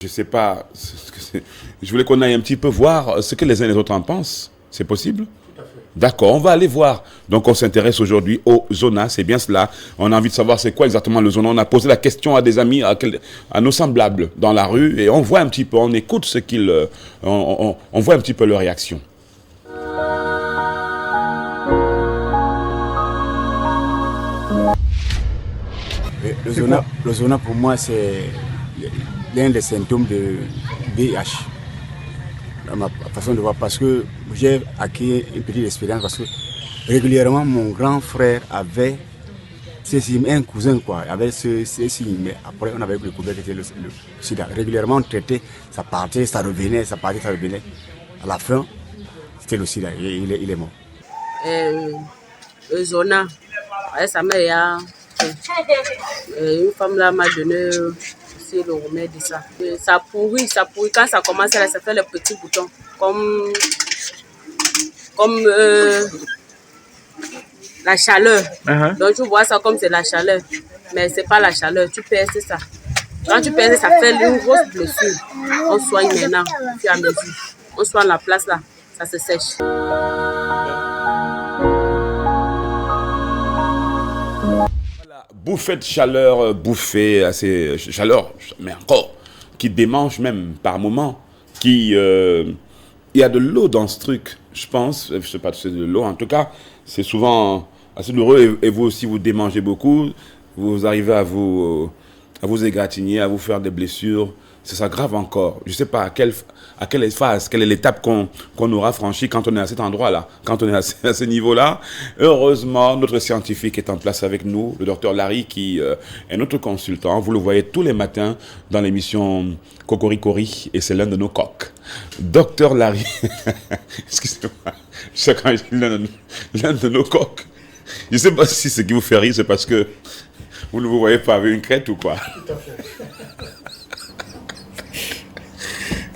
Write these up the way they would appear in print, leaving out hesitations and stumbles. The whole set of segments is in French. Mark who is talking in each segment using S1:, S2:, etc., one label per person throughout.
S1: Je sais pas, je voulais qu'on aille un petit peu voir ce que les uns et les autres en pensent. C'est possible?
S2: Tout à fait.
S1: D'accord, on va aller voir. Donc on s'intéresse aujourd'hui au zona, c'est bien cela. On a envie de savoir c'est quoi exactement le zona. On a posé la question à des amis, à nos semblables dans la rue et on voit un petit peu, on écoute ce qu'ils... on voit un petit peu leur réaction.
S2: Le zona pour moi c'est l'un des symptômes de VIH. Dans ma façon de voir, parce que j'ai acquis une petite expérience, parce que régulièrement mon grand frère avait un cousin avait ce signe, mais après on avait découvert que c'était le sida. Régulièrement on traitait, ça partait, ça revenait, ça partait, ça revenait. À la fin, c'était le sida, il est mort.
S3: Le zona, ça m'a une femme là m'a donné aussi le remède de ça. Ça pourrit. Quand ça commence là, ça fait les petits boutons. Comme la chaleur. Donc tu vois ça comme c'est la chaleur. Mais c'est pas la chaleur, tu perces ça. Quand tu perces, ça fait une grosse blessure. On soigne maintenant, au fur et à mesure. On soigne la place là, ça se sèche.
S1: Bouffée de chaleur, bouffée assez chaleur, mais encore, qui démange même par moment, il y a de l'eau dans ce truc, je pense, je sais pas si c'est de l'eau, en tout cas, c'est souvent assez douloureux et vous aussi vous démangez beaucoup, vous arrivez à vous égratigner, à vous faire des blessures, c'est ça grave encore. Je sais pas à quelle phase, quelle est l'étape qu'on aura franchie quand on est à cet endroit-là, quand on est à ce niveau-là. Heureusement, notre scientifique est en place avec nous, le docteur Larry, qui est notre consultant. Vous le voyez tous les matins dans l'émission Cocoricorie, et c'est l'un de nos coqs. Docteur Larry, excusez-moi, chaque fois je dis l'un de nos coqs. Je sais pas si ce qui vous fait rire, c'est parce que vous ne vous voyez pas avec une crête ou quoi.
S2: Tout à fait.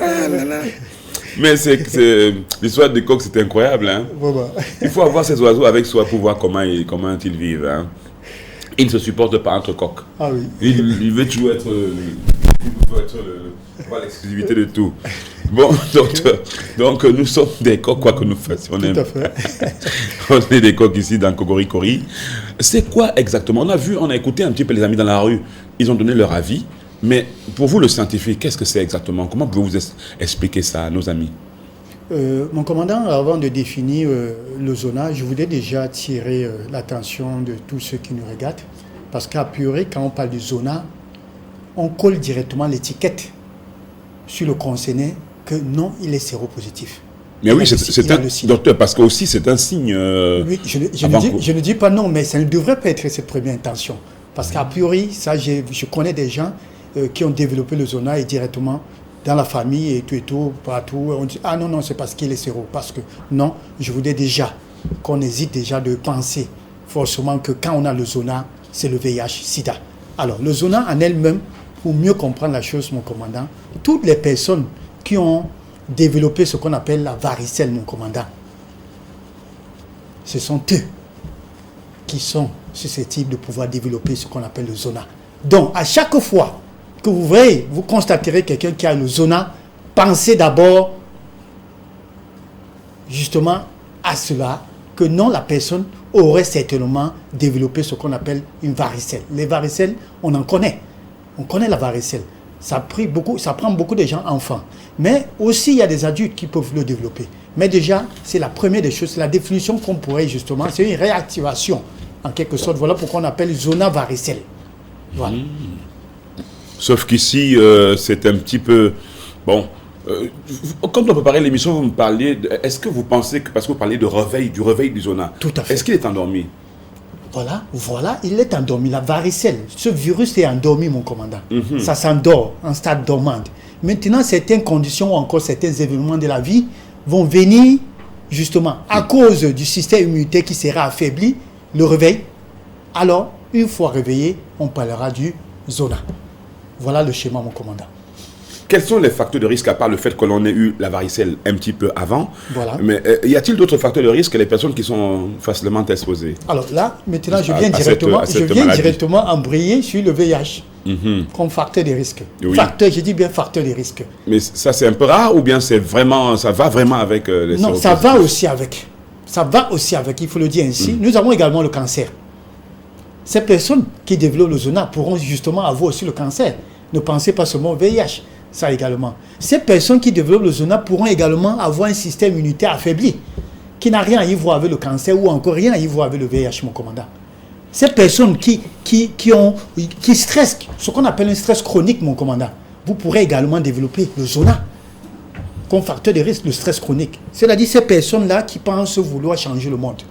S1: Ah là là. Mais l'histoire des coqs, c'est incroyable. Hein?
S2: Voilà.
S1: Il faut avoir ces oiseaux avec soi pour voir comment ils vivent. Hein? Ils ne se supportent pas entre coqs.
S2: Ah oui.
S1: Il veut toujours être l'exclusivité de tout. Bon, donc nous sommes des coqs, quoi que nous fassions.
S2: Tout à fait.
S1: On est des coqs ici dans Cocoricorie. C'est quoi exactement? On a écouté un petit peu les amis dans la rue. Ils ont donné leur avis. Mais pour vous, le scientifique, qu'est-ce que c'est exactement? Comment pouvez-vous expliquer ça à nos amis?
S4: Mon commandant, avant de définir le zona, je voulais déjà attirer l'attention de tous ceux qui nous regardent. Parce qu'à priori, quand on parle du zona, on colle directement l'étiquette sur le concerné que non, il est séropositif.
S1: Mais oui, c'est un docteur, parce que aussi c'est un signe.
S4: Oui, je ne dis pas non, mais ça ne devrait pas être cette première intention. Parce qu'à priori, ça, je connais des gens qui ont développé le zona et directement dans la famille et tout, partout, on dit ah non, c'est parce qu'il est séro. Parce que non, je voulais déjà qu'on hésite déjà de penser forcément que quand on a le zona, c'est le VIH-Sida. Alors, le zona en elle-même, pour mieux comprendre la chose, mon commandant, toutes les personnes qui ont développé ce qu'on appelle la varicelle, mon commandant, ce sont eux qui sont susceptibles de pouvoir développer ce qu'on appelle le zona. Donc, à chaque fois que vous voyez, vous constaterez quelqu'un qui a le zona, pensez d'abord justement à cela, que non, la personne aurait certainement développé ce qu'on appelle une varicelle. Les varicelles, on en connaît. On connaît la varicelle. Ça prend beaucoup de gens enfants. Mais aussi, il y a des adultes qui peuvent le développer. Mais déjà, c'est la première des choses, c'est la définition qu'on pourrait justement, c'est une réactivation, en quelque sorte. Voilà pourquoi on appelle zona varicelle. Voilà.
S1: Sauf qu'ici, c'est un petit peu... Bon, quand on préparait l'émission, vous me parliez... Est-ce que vous pensez que... Parce que vous parliez du réveil du zona.
S4: Tout à fait.
S1: Est-ce qu'il est endormi?
S4: Voilà, il est endormi. La varicelle, ce virus est endormi, mon commandant. Ça s'endort en stade dormant. Maintenant, certaines conditions ou encore certains événements de la vie vont venir, justement, à cause du système immunitaire qui sera affaibli, le réveil. Alors, une fois réveillé, on parlera du zona. Voilà le schéma, mon commandant.
S1: Quels sont les facteurs de risque, à part le fait que l'on ait eu la varicelle un petit peu avant?
S4: Voilà.
S1: Mais y a-t-il d'autres facteurs de risque que les personnes qui sont facilement exposées?
S4: Alors là, maintenant, je viens directement embrayer sur le VIH. comme facteur de risque.
S1: Oui.
S4: Facteur, je dis bien facteur de risque.
S1: Mais ça, c'est un peu rare ou bien ça va vraiment avec les
S4: Non, ça va aussi avec. Ça va aussi avec, il faut le dire ainsi. Nous avons également le cancer. Ces personnes qui développent le zona pourront justement avoir aussi le cancer. Ne pensez pas seulement au VIH, ça également. Ces personnes qui développent le zona pourront également avoir un système immunitaire affaibli, qui n'a rien à y voir avec le cancer ou encore rien à y voir avec le VIH, mon commandant. Ces personnes qui stressent, ce qu'on appelle un stress chronique, mon commandant, vous pourrez également développer le zona comme facteur de risque, le stress chronique. C'est-à-dire ces personnes-là qui pensent vouloir changer le monde.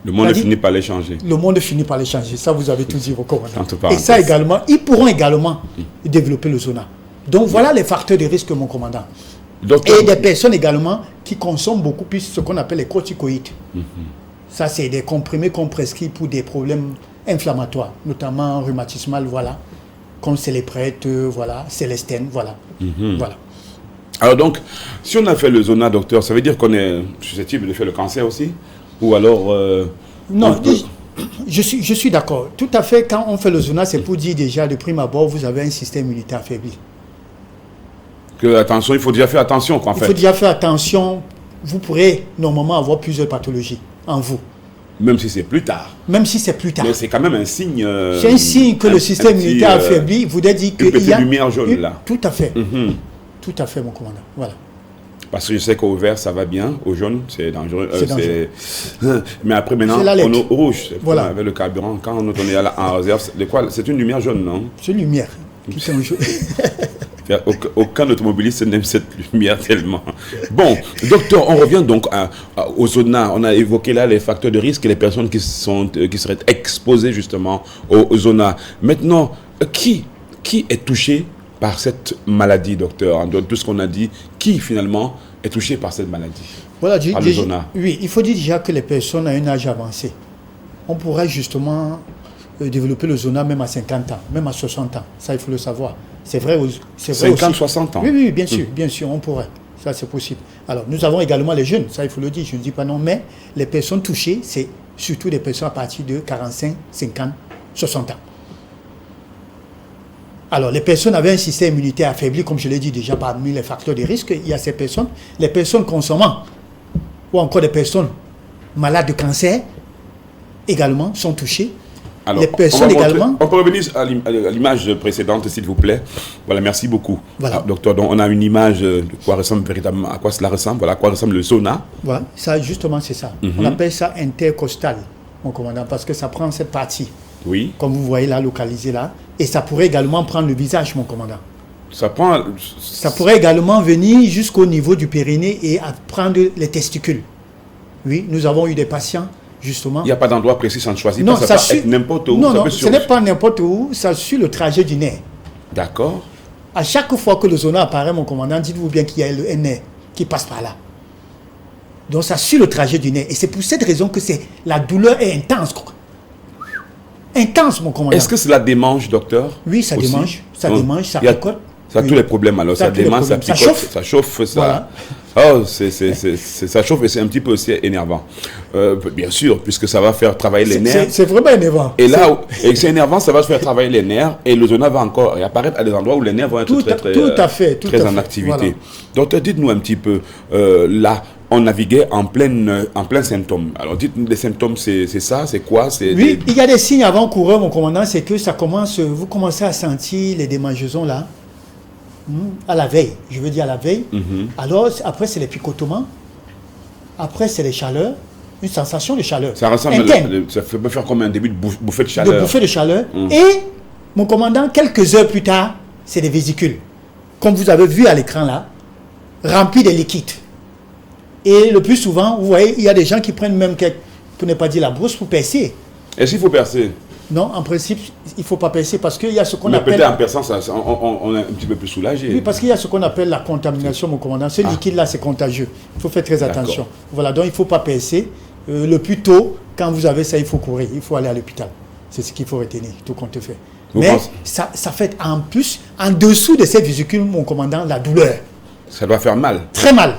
S1: Le monde finit par les changer.
S4: Le monde finit par les changer. Ça, vous avez tout dit, vos commandants.
S1: Et
S4: ça également, ils pourront également développer le zona. Donc voilà les facteurs de risque, mon commandant. Et des personnes également qui consomment beaucoup plus ce qu'on appelle les corticoïdes. Ça, c'est des comprimés qu'on prescrit pour des problèmes inflammatoires, notamment rhumatismal, voilà. Comme c'est les prêtres, voilà, célestène, voilà. Voilà.
S1: Alors donc, si on a fait le zona, docteur, ça veut dire qu'on est susceptible de faire le cancer aussi? Ou alors...
S4: non, je suis d'accord. Tout à fait, quand on fait le zona, c'est pour dire déjà, de prime abord, vous avez un système immunitaire affaibli.
S1: Attention, il faut déjà faire attention, quoi, en fait.
S4: Il faut déjà faire attention. Vous pourrez normalement avoir plusieurs pathologies en vous.
S1: Même si c'est plus tard.
S4: Même si c'est plus tard.
S1: Mais c'est quand même un signe...
S4: c'est un signe que le système immunitaire affaibli vous dit qu'il y a...
S1: Une petite lumière jaune, là.
S4: Tout à fait. Tout à fait, mon commandant. Voilà.
S1: Parce que je sais qu'au vert, ça va bien. Au jaune, c'est dangereux. Mais après, maintenant, on est au rouge.
S4: Voilà.
S1: Avec le carburant, quand on est en réserve, c'est une lumière jaune, non?
S4: C'est une lumière. Tout est en jaune.
S1: Aucun automobiliste n'aime cette lumière tellement. Bon, docteur, on revient donc au zona. On a évoqué là les facteurs de risque et les personnes qui seraient exposées justement au zona. Maintenant, qui est touché par cette maladie, docteur? En dehors de tout ce qu'on a dit, qui finalement est touché par cette maladie?
S4: Voilà,
S1: par le zona.
S4: Oui, il faut dire déjà que les personnes à un âge avancé, on pourrait justement développer le zona même à 50 ans, même à 60 ans. Ça, il faut le savoir. C'est vrai,
S1: 50, 60 ans.
S4: Oui, bien sûr, on pourrait. Ça, c'est possible. Alors, nous avons également les jeunes, ça, il faut le dire, je ne dis pas non, mais les personnes touchées, c'est surtout des personnes à partir de 45, 50, 60 ans. Alors, les personnes avec un système immunitaire affaibli, comme je l'ai dit déjà, parmi les facteurs de risque, il y a ces personnes, les personnes consommant, ou encore des personnes malades de cancer, également, sont touchées.
S1: Alors,
S4: les personnes également...
S1: On peut revenir à l'image précédente, s'il vous plaît. Voilà, merci beaucoup.
S4: Voilà.
S1: Docteur, donc on a une image de quoi ressemble véritablement, à quoi cela ressemble, voilà, à quoi ressemble le zona.
S4: Voilà, ça, justement, c'est ça. On appelle ça intercostal, mon commandant, parce que ça prend cette partie.
S1: Oui.
S4: Comme vous voyez là, localisé là. Et ça pourrait également prendre le visage, mon commandant.
S1: Ça
S4: pourrait également venir jusqu'au niveau du périnée et à prendre les testicules. Oui, nous avons eu des patients, justement.
S1: Il n'y a pas d'endroit précis, ça ne choisit
S4: non,
S1: pas, ça peut être n'importe où.
S4: Non, ce n'est pas n'importe où, ça suit le trajet du nerf.
S1: D'accord.
S4: À chaque fois que le zona apparaît, mon commandant, dites-vous bien qu'il y a un nerf qui passe par là. Donc ça suit le trajet du nerf. Et c'est pour cette raison que la douleur est intense. Intense, mon commandant.
S1: Est-ce que cela démange, docteur?
S4: Oui, ça démange. Ça démange, ça picote.
S1: Ça a tous les problèmes alors. Ça démange, ça picote, ça chauffe. Ça... Voilà. Oh, ça chauffe et c'est un petit peu aussi énervant. Bien sûr, puisque ça va faire travailler les nerfs.
S4: C'est vraiment énervant.
S1: Et là, c'est énervant, ça va faire travailler les nerfs et le zona va encore apparaître à des endroits où les nerfs vont être très en activité. Voilà. Docteur, dites-nous un petit peu, là, on naviguait en plein symptôme. Alors, dites-nous, les symptômes, c'est ça, c'est quoi?
S4: Oui, il y a des signes avant-coureurs, mon commandant, c'est que ça commence, vous commencez à sentir les démangeaisons là, à la veille, je veux dire à la veille. Alors, après, c'est les picotements. Après, c'est les chaleurs, une sensation de chaleur.
S1: Ça ressemble ça peut faire comme un début de bouffée de chaleur.
S4: De bouffée de chaleur. Et, mon commandant, quelques heures plus tard, c'est des vésicules. Comme vous avez vu à l'écran là, remplis de liquides. Et le plus souvent, vous voyez, il y a des gens qui prennent même, pour ne pas dire la brousse, pour percer.
S1: Est-ce qu'il faut percer?
S4: Non, en principe, il ne faut pas percer parce qu'il y a ce qu'on appelle...
S1: peut-être en perçant, on est un petit peu plus soulagé.
S4: Oui, parce qu'il y a ce qu'on appelle la contamination, mon commandant. Ce liquide-là, c'est contagieux. Il faut faire très attention. Voilà, donc il ne faut pas percer. Le plus tôt, quand vous avez ça, il faut courir. Il faut aller à l'hôpital. C'est ce qu'il faut retenir, tout compte fait. Mais ça fait en plus, en dessous de ces vésicules, mon commandant, la douleur.
S1: Ça doit faire mal.
S4: Très mal.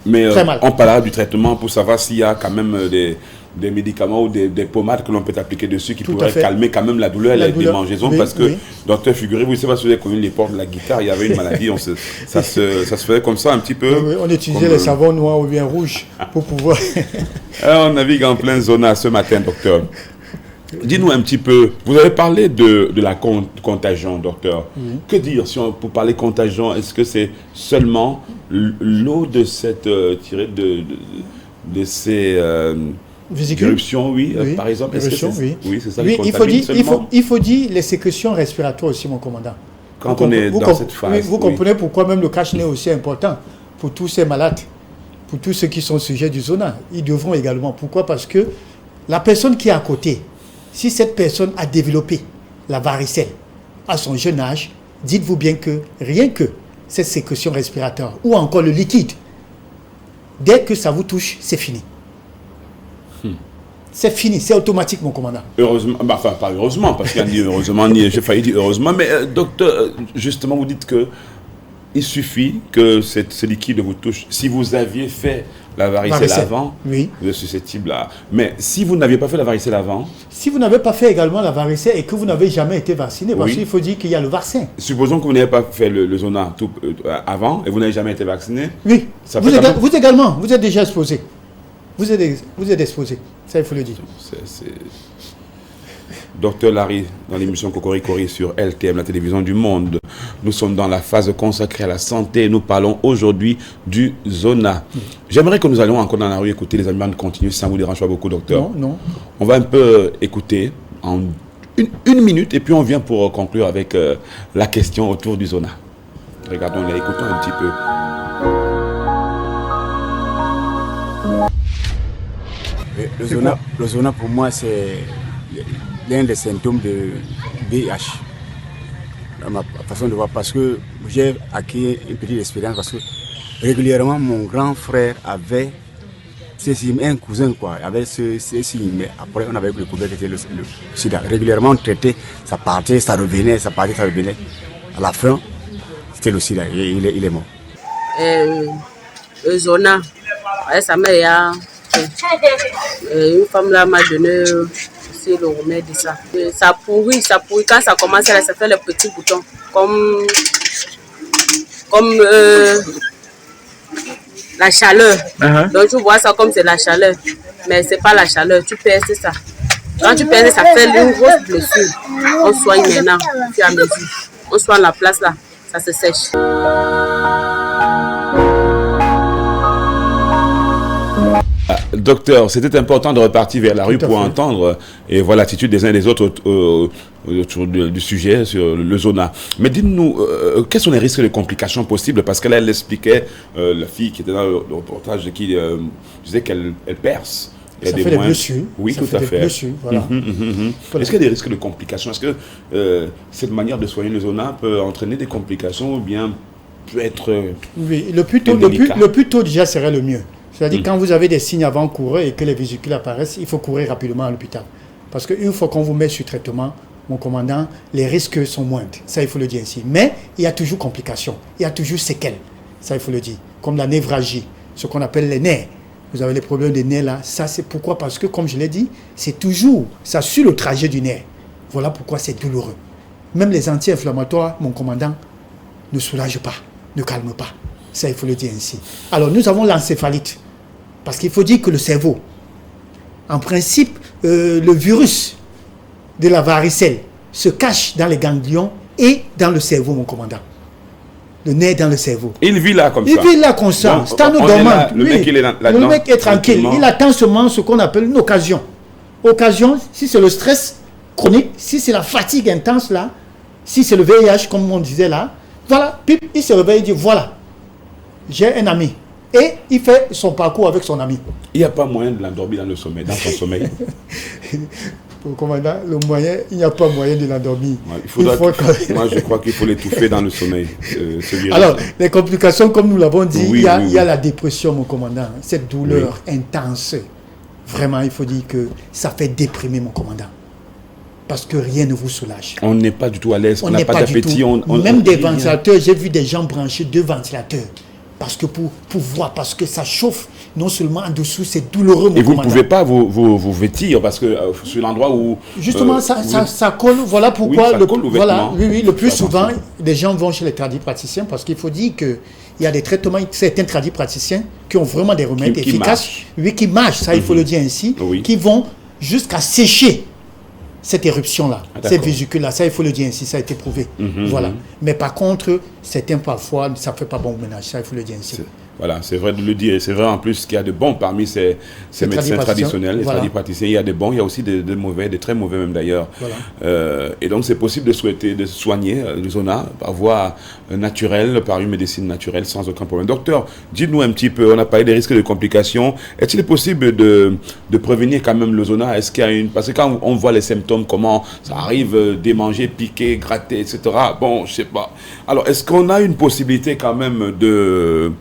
S1: Mais on parlera du traitement pour savoir s'il y a quand même des médicaments ou des pommades que l'on peut appliquer dessus qui pourraient calmer quand même la douleur, la démangeaison, parce que, docteur, figurez-vous, je ne sais pas si vous avez connu l'époque de la guitare, il y avait une maladie, ça se faisait comme ça un petit peu.
S4: Oui, on utilisait les savons noirs ou bien rouges pour pouvoir...
S1: Alors, on navigue en plein zona ce matin, docteur. Dis-nous un petit peu, vous avez parlé de la contagion, docteur. Que dire pour parler contagion? Est-ce que c'est seulement l'eau de cette tirée de ces éruptions, par exemple?
S4: Oui,
S1: c'est ça.
S4: Oui, il faut dire les sécrétions respiratoires aussi, mon commandant.
S1: Quand on est dans cette phase.
S4: Vous comprenez pourquoi même le cache-nez est aussi important pour tous ces malades, pour tous ceux qui sont sujets du zona. Ils devront également. Pourquoi? Parce que la personne qui est à côté, si cette personne a développé la varicelle à son jeune âge, dites-vous bien que rien que cette sécrétion respiratoire ou encore le liquide, dès que ça vous touche, c'est fini. C'est fini, c'est automatique, mon commandant.
S1: Heureusement, enfin pas heureusement, parce qu'il y a ni heureusement, ni j'ai failli dire heureusement, mais docteur, justement, vous dites que il suffit que ce liquide vous touche. Si vous aviez fait la varicelle avant, vous êtes susceptible là. Mais si vous n'aviez pas fait la varicelle avant...
S4: Si vous n'avez pas fait également la varicelle et que vous n'avez jamais été vacciné, parce qu'il faut dire qu'il y a le vaccin.
S1: Supposons que vous n'avez pas fait le zona avant et vous n'avez jamais été vacciné.
S4: Oui, vous également, vous êtes déjà exposé. Vous êtes exposé, ça il faut le dire.
S1: Docteur Larry, dans l'émission Cocoricory sur LTM, la télévision du monde. Nous sommes dans la phase consacrée à la santé et nous parlons aujourd'hui du zona. J'aimerais que nous allions encore dans la rue écouter les amis continuer, si ça ne vous dérange pas beaucoup, docteur.
S4: Non.
S1: On va un peu écouter en une minute et puis on vient pour conclure avec la question autour du zona. Regardons-les, écoutons un petit peu.
S2: Le zona pour moi c'est l'un des symptômes de VIH. Dans ma façon de voir, parce que j'ai acquis une petite expérience, parce que régulièrement mon grand frère avait un cousin avait ce signe, mais après on avait découvert que c'était le sida. Régulièrement on traitait, ça partait, ça revenait, ça partait, ça revenait. À la fin, c'était le sida, il est mort.
S3: Le zona, sa mère, une femme là m'a donné le remède de ça. Ça pourrit. Quand ça commence, là, ça fait les petits boutons. Comme la chaleur. Donc tu vois ça comme c'est la chaleur. Mais c'est pas la chaleur, tu perces ça. Quand tu perces, ça fait une grosse blessure. On soigne maintenant, au fur et à mesure. On soigne la place là, ça se sèche.
S1: Docteur, c'était important de repartir vers la rue pour entendre et voir l'attitude des uns et des autres autour du sujet sur le zona. Mais dites-nous, quels sont les risques de complications possibles? Parce que là, elle expliquait, la fille qui était dans le reportage, qui disait qu'elle perce.
S4: Ça fait des blessures.
S1: Oui,
S4: ça
S1: tout à fait.
S4: Blessures, voilà.
S1: Est-ce qu'il y a des risques de complications? Est-ce que cette manière de soigner le zona peut entraîner des complications ou bien peut être...
S4: Oui, le plus tôt déjà serait le mieux. C'est-à-dire quand vous avez des signes avant-coureurs et que les vésicules apparaissent, il faut courir rapidement à l'hôpital. Parce qu'une fois qu'on vous met sur traitement, mon commandant, les risques sont moindres. Ça, il faut le dire ainsi. Mais il y a toujours complications, il y a toujours séquelles. Ça, il faut le dire. Comme la névralgie, ce qu'on appelle les nerfs. Vous avez les problèmes des nerfs là. Ça, c'est pourquoi? Parce que, comme je l'ai dit, c'est toujours, ça suit le trajet du nerf. Voilà pourquoi c'est douloureux. Même les anti-inflammatoires, mon commandant, ne soulagent pas, ne calment pas. Ça, il faut le dire ainsi. Alors, nous avons l'encéphalite. Parce qu'il faut dire que le cerveau, en principe, le virus de la varicelle se cache dans les ganglions et dans le cerveau, mon commandant. Le nerf dans le cerveau.
S1: Il vit là comme ça.
S4: Il vit là comme ça. C'est un dormant.
S1: Le mec, il est là-dedans.
S4: Le mec est tranquille. Il attend seulement ce qu'on appelle une occasion. Occasion, si c'est le stress chronique, si c'est la fatigue intense là, si c'est le VIH, comme on disait là, voilà, puis il se réveille et dit voilà, j'ai un ami. Et il fait son parcours avec son ami.
S1: Il n'y a pas moyen de l'endormir dans son sommeil.
S4: Commandant, il n'y a pas moyen de l'endormir.
S1: Moi, je crois qu'il faut l'étouffer dans le sommeil.
S4: Alors, les complications, comme nous l'avons dit, il y a la dépression, mon commandant. Cette douleur intense. Vraiment, il faut dire que ça fait déprimer, mon commandant. Parce que rien ne vous soulage.
S1: On n'est pas du tout à l'aise, on n'a pas d'appétit.
S4: Même des ventilateurs, j'ai vu des gens brancher 2 ventilateurs. Parce que pour voir, parce que ça chauffe, non seulement en dessous, c'est douloureux, mon
S1: Et vous ne
S4: commandant.
S1: pouvez pas vous vêtir parce que sur l'endroit où...
S4: Justement, ça colle. Voilà pourquoi.
S1: Oui, ça colle aux vêtements.
S4: Oui, le plus souvent, les gens vont chez les tradipraticiens parce qu'il faut dire qu'il y a des traitements, certains tradipraticiens qui ont vraiment des remèdes efficaces. Qui marchent, ça il faut le dire ainsi, qui vont jusqu'à sécher cette éruption-là, cette vésicule-là, ça il faut le dire ainsi, ça a été prouvé. Voilà. Mais par contre, certains parfois, ça ne fait pas bon ménage, ça il faut le dire ainsi.
S1: Voilà, c'est vrai de le dire. C'est vrai en plus qu'il y a de bons parmi ces médecins traditionnels, les tradipraticiens. Il y a des bons, il y a aussi des mauvais, des très mauvais même d'ailleurs. Voilà. Et donc c'est possible de soigner le zona par voie naturelle, par une médecine naturelle sans aucun problème. Docteur, dites-nous un petit peu, on a parlé des risques de complications. Est-il possible de prévenir quand même le zona? Est-ce qu'il y a parce que quand on voit les symptômes, comment ça arrive, démanger, piquer, gratter, etc. Bon, je sais pas. Alors, est-ce qu'on a une possibilité quand même de...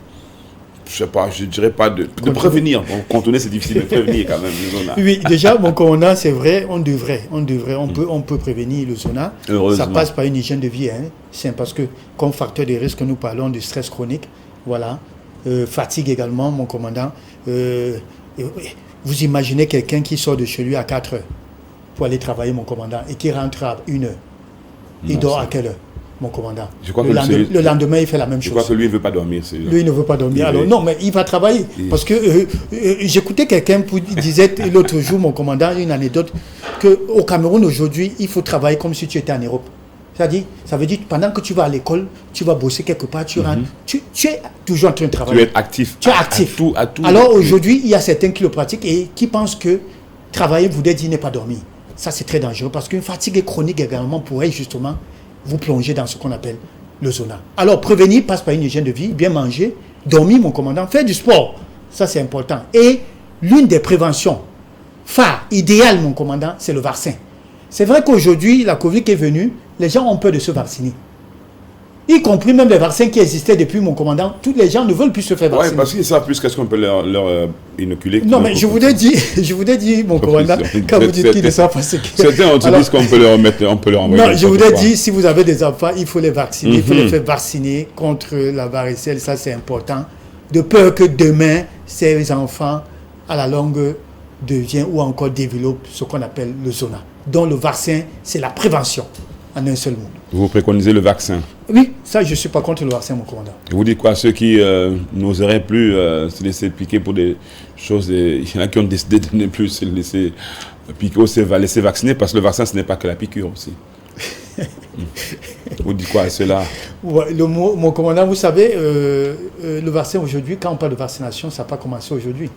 S1: Je sais pas, je dirais pas de prévenir. Bon, contourner, c'est difficile de prévenir quand même le zona.
S4: Oui, déjà, mon commandant, c'est vrai, on peut prévenir le zona. Ça passe par une hygiène de vie. C'est parce que, comme facteur de risque, nous parlons du stress chronique. Voilà. Fatigue également, mon commandant. Vous imaginez quelqu'un qui sort de chez lui à 4 heures pour aller travailler, mon commandant, et qui rentre à 1 heure. Il dort à quelle heure, mon commandant? Le lendemain, il fait la même chose. Je
S1: crois que lui, il ne veut pas dormir.
S4: Lui, il ne veut pas dormir. Alors, non, mais il va travailler. Parce que j'écoutais quelqu'un qui disait l'autre jour, mon commandant, une anecdote, qu'au Cameroun, aujourd'hui, il faut travailler comme si tu étais en Europe. C'est-à-dire, ça veut dire que pendant que tu vas à l'école, tu vas bosser quelque part, tu rentres, tu es toujours en train de travailler.
S1: Tu es actif.
S4: Tu es actif.
S1: À tout.
S4: Alors, aujourd'hui, il y a certains qui le pratiquent et qui pensent que travailler voudrait dire ne pas dormir. Ça, c'est très dangereux parce qu'une fatigue chronique également pourrait justement vous plonger dans ce qu'on appelle le zona. Alors, prévenir passe par une hygiène de vie, bien manger, dormir, mon commandant, faire du sport. Ça, c'est important. Et l'une des préventions phares, idéales, mon commandant, c'est le vaccin. C'est vrai qu'aujourd'hui, la Covid est venue, les gens ont peur de se vacciner. Y compris même les vaccins qui existaient depuis, mon commandant, tous les gens ne veulent plus se faire vacciner.
S1: Oui, parce qu'ils savent plus qu'est-ce qu'on peut leur inoculer.
S4: Non, mais je vous ai dit, mon commandant, quand vous dites qu'ils ne savent pas ce qu'il y a.
S1: Certains ont dit qu'on peut leur mettre, on peut leur envoyer.
S4: Non, je vous ai dit, si vous avez des enfants, il faut les vacciner, il faut les faire vacciner contre la varicelle, ça c'est important. De peur que demain, ces enfants, à la longue, deviennent ou encore développent ce qu'on appelle le zona. Donc le vaccin, c'est la prévention, en un seul mot.
S1: Vous préconisez le vaccin?
S4: Oui, ça, je ne suis pas contre le vaccin, mon commandant.
S1: Vous dites quoi? Ceux qui n'oseraient plus se laisser piquer pour des choses, il y en a qui ont décidé de ne plus se laisser piquer ou se laisser vacciner parce que le vaccin, ce n'est pas que la piqûre aussi. Vous dites quoi à cela? Ouais,
S4: mon commandant, vous savez, le vaccin aujourd'hui, quand on parle de vaccination, ça n'a pas commencé aujourd'hui.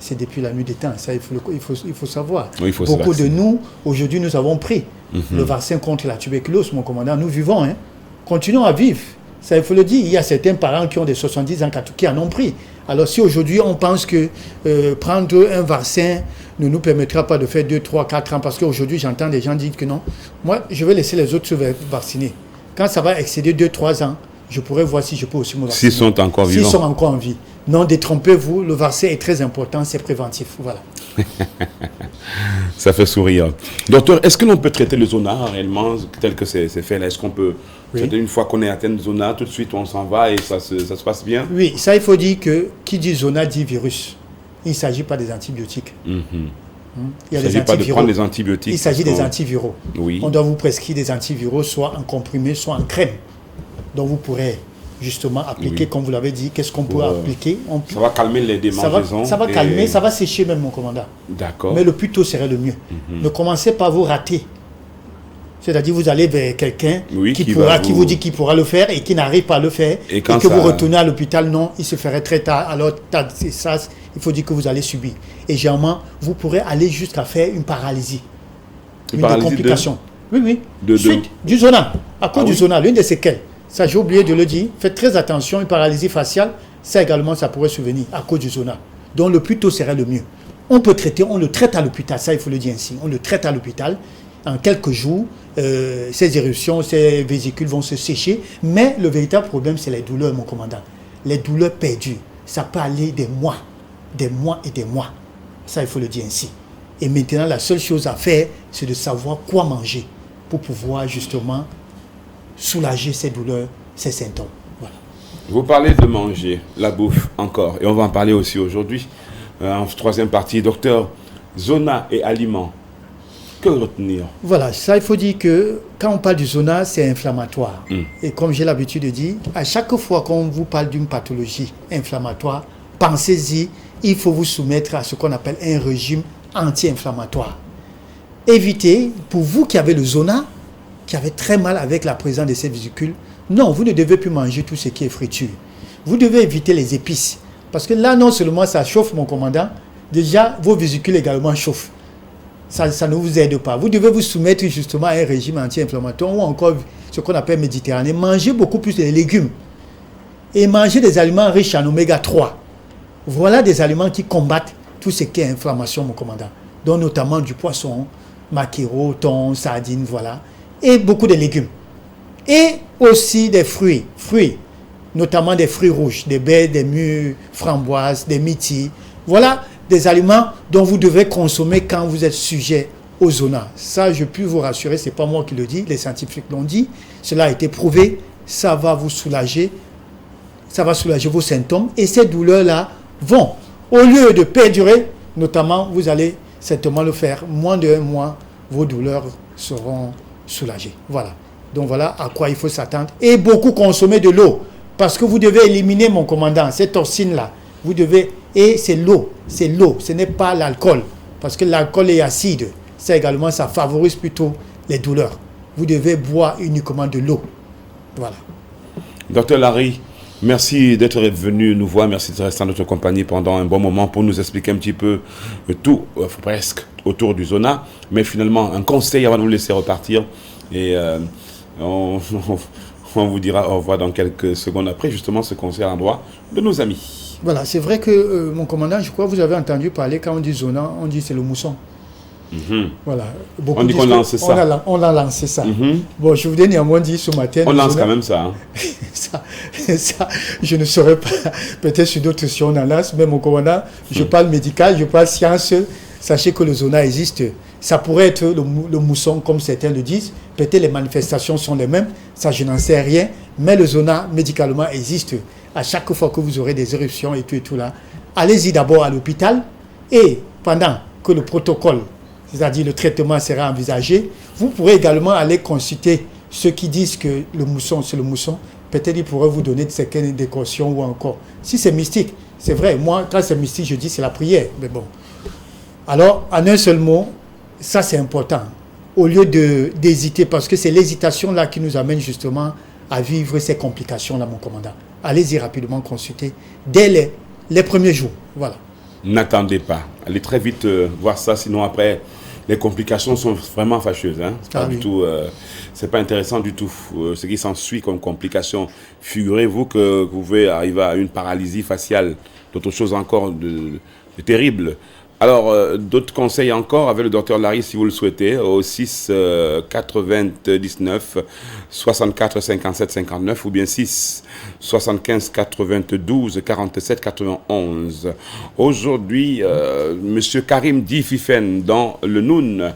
S4: C'est depuis la nuit des temps, ça il faut savoir. Oui, beaucoup de nous, aujourd'hui, nous avons pris le vaccin contre la tuberculose, mon commandant. Nous vivons, continuons à vivre. Ça, il faut le dire, il y a certains parents qui ont des 70 ans qui en ont pris. Alors si aujourd'hui on pense que prendre un vaccin ne nous permettra pas de faire 2, 3, 4 ans, parce qu'aujourd'hui j'entends des gens dire que non, moi je vais laisser les autres se vacciner. Quand ça va excéder 2, 3 ans, je pourrais voir si je peux aussi me vacciner.
S1: S'ils sont encore vivants.
S4: S'ils sont encore en vie. Non, détrompez-vous, le vaccin est très important, c'est préventif. Voilà.
S1: Ça fait sourire. Docteur, est-ce que l'on peut traiter le zona réellement tel que c'est fait là? Est-ce qu'on peut traiter une fois qu'on est atteint le zona, tout de suite on s'en va et ça se passe bien?
S4: Oui, ça il faut dire que qui dit zona dit virus. Il ne s'agit pas des antibiotiques.
S1: Il ne s'agit pas de prendre des antibiotiques.
S4: Il s'agit des antiviraux.
S1: Oui.
S4: On doit vous prescrire des antiviraux soit en comprimé, soit en crème. Donc vous pourrez justement appliquer, comme vous l'avez dit, qu'est-ce qu'on peut appliquer?
S1: Ça va calmer les démangeaisons.
S4: Ça va calmer, ça va sécher même, mon commandant.
S1: D'accord.
S4: Mais le plus tôt serait le mieux. Ne commencez pas à vous rater. C'est-à-dire vous allez vers quelqu'un qui vous dit qu'il pourra le faire et qui n'arrive pas à le faire et que vous retournez à l'hôpital, non, il se ferait très tard. Alors ça, il faut dire que vous allez subir. Et généralement, vous pourrez aller jusqu'à faire une paralysie. Une des complications. Oui. Suite du zona. À cause du zona, l'une des séquelles. Ça, j'ai oublié de le dire. Faites très attention, une paralysie faciale, ça également, ça pourrait survenir à cause du zona. Donc, le plus tôt serait le mieux. On le traite à l'hôpital, ça, il faut le dire ainsi. On le traite à l'hôpital. En quelques jours, ces éruptions, ces vésicules vont se sécher. Mais le véritable problème, c'est les douleurs, mon commandant. Les douleurs perdues. Ça peut aller des mois et des mois. Ça, il faut le dire ainsi. Et maintenant, la seule chose à faire, c'est de savoir quoi manger pour pouvoir justement soulager ces douleurs, ces symptômes. Voilà.
S1: Vous parlez de manger, la bouffe encore, et on va en parler aussi aujourd'hui. En troisième partie, docteur, zona et aliments. Que retenir?
S4: Voilà, ça il faut dire que quand on parle du zona, c'est inflammatoire. Et comme j'ai l'habitude de dire, à chaque fois qu'on vous parle d'une pathologie inflammatoire, pensez-y, il faut vous soumettre à ce qu'on appelle un régime anti-inflammatoire. Évitez, pour vous qui avez le zona, qui avez très mal avec la présence de ces vésicules, non, vous ne devez plus manger tout ce qui est friture. Vous devez éviter les épices. Parce que là, non seulement ça chauffe, mon commandant, déjà vos vésicules également chauffent. Ça ne vous aide pas. Vous devez vous soumettre justement à un régime anti-inflammatoire ou encore ce qu'on appelle méditerranéen. Mangez beaucoup plus de légumes et mangez des aliments riches en oméga 3. Voilà des aliments qui combattent tout ce qui est inflammation, mon commandant. Donc notamment du poisson, maquereau, thon, sardines, voilà. Et beaucoup de légumes. Et aussi des fruits, notamment des fruits rouges, des baies, des mûres, framboises, des myrtilles. Voilà des aliments dont vous devez consommer quand vous êtes sujet au zona. Ça, je peux vous rassurer, ce n'est pas moi qui le dis, les scientifiques l'ont dit. Cela a été prouvé, ça va vous soulager, ça va soulager vos symptômes. Et ces douleurs-là vont, au lieu de perdurer, notamment, vous allez certainement le faire, moins d'1 mois, vos douleurs seront soulagées. Voilà. Donc voilà à quoi il faut s'attendre. Et beaucoup consommer de l'eau. Parce que vous devez éliminer, mon commandant, cette toxine-là. Vous devez... Et c'est l'eau, ce n'est pas l'alcool. Parce que l'alcool est acide. Ça également, ça favorise plutôt les douleurs. Vous devez boire uniquement de l'eau. Voilà.
S1: Docteur Larry, merci d'être venu nous voir. Merci de rester en notre compagnie pendant un bon moment pour nous expliquer un petit peu tout, presque, autour du zona. Mais finalement, un conseil avant de vous laisser repartir. Et on vous dira au revoir dans quelques secondes après, justement, ce conseil à l'endroit de nos amis.
S4: Voilà, c'est vrai que, mon commandant, je crois que vous avez entendu parler, quand on dit zona, on dit c'est le mousson. Voilà.
S1: On dit qu'on lance ça.
S4: On a lancé ça. Bon, je vous ai néanmoins dit ce matin...
S1: On lance quand même ça. Hein.
S4: ça, je ne saurais pas. Peut-être sur d'autres si on en lance, mais mon commandant, je parle médical, je parle science. Sachez que le zona existe. Ça pourrait être le mousson, comme certains le disent. Peut-être les manifestations sont les mêmes. Ça, je n'en sais rien. Mais le zona, médicalement, existe. À chaque fois que vous aurez des éruptions et tout là, allez-y d'abord à l'hôpital. Et pendant que le protocole, c'est-à-dire le traitement sera envisagé, vous pourrez également aller consulter ceux qui disent que le mousson, c'est le mousson. Peut-être ils pourraient vous donner certaines décoctions ou encore. Si c'est mystique, c'est vrai. Moi, quand c'est mystique, je dis c'est la prière. Mais bon. Alors, en un seul mot, ça c'est important. Au lieu d'hésiter, parce que c'est l'hésitation là qui nous amène justement à vivre ces complications là, mon commandant. Allez-y rapidement consulter dès les premiers jours. Voilà.
S1: N'attendez pas. Allez très vite voir ça, sinon après, les complications sont vraiment fâcheuses. Hein. C'est pas du tout, c'est pas intéressant du tout. Ce qui s'ensuit comme complication, figurez-vous que vous pouvez arriver à une paralysie faciale, d'autres choses encore de terribles. Alors, d'autres conseils encore avec le docteur Larry, si vous le souhaitez, au 6 99 64 57 59 ou bien 6 75 92 47 91. Aujourd'hui, Monsieur Karim Di Fifen dans le Noun.